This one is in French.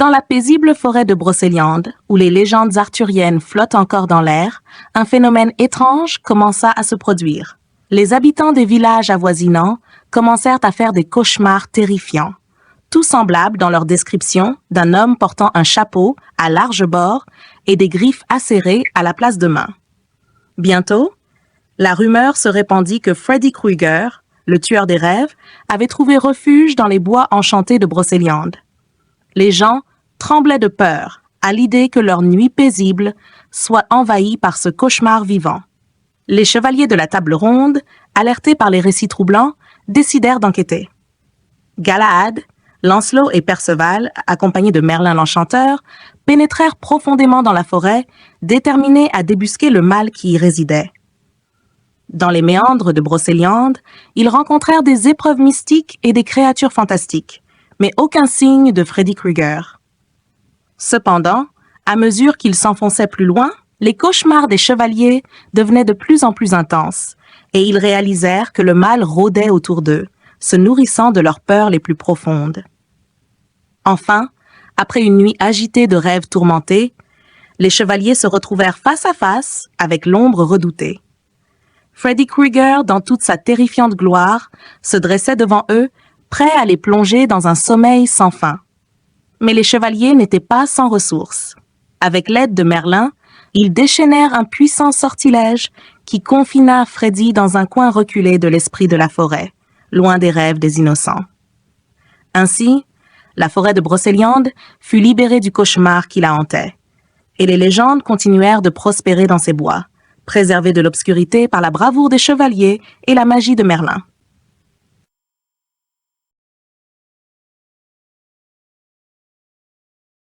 Dans la paisible forêt de Brocéliande, où les légendes arthuriennes flottent encore dans l'air, un phénomène étrange commença à se produire. Les habitants des villages avoisinants commencèrent à faire des cauchemars terrifiants, tout semblables dans leur description d'un homme portant un chapeau à large bord et des griffes acérées à la place de mains. Bientôt, la rumeur se répandit que Freddy Krueger, le tueur des rêves, avait trouvé refuge dans les bois enchantés de Brocéliande. Les gens tremblaient de peur à l'idée que leur nuit paisible soit envahie par ce cauchemar vivant. Les chevaliers de la table ronde, alertés par les récits troublants, décidèrent d'enquêter. Galahad, Lancelot et Perceval, accompagnés de Merlin l'Enchanteur, pénétrèrent profondément dans la forêt, déterminés à débusquer le mal qui y résidait. Dans les méandres de Brocéliande, ils rencontrèrent des épreuves mystiques et des créatures fantastiques, mais aucun signe de Freddy Krueger. Cependant, à mesure qu'ils s'enfonçaient plus loin, les cauchemars des chevaliers devenaient de plus en plus intenses, et ils réalisèrent que le mal rôdait autour d'eux, se nourrissant de leurs peurs les plus profondes. Enfin, après une nuit agitée de rêves tourmentés, les chevaliers se retrouvèrent face à face avec l'ombre redoutée. Freddy Krueger, dans toute sa terrifiante gloire, se dressait devant eux, prêt à les plonger dans un sommeil sans fin. Mais les chevaliers n'étaient pas sans ressources. Avec l'aide de Merlin, ils déchaînèrent un puissant sortilège qui confina Freddy dans un coin reculé de l'esprit de la forêt, loin des rêves des innocents. Ainsi, la forêt de Brocéliande fut libérée du cauchemar qui la hantait, et les légendes continuèrent de prospérer dans ces bois, préservés de l'obscurité par la bravoure des chevaliers et la magie de Merlin.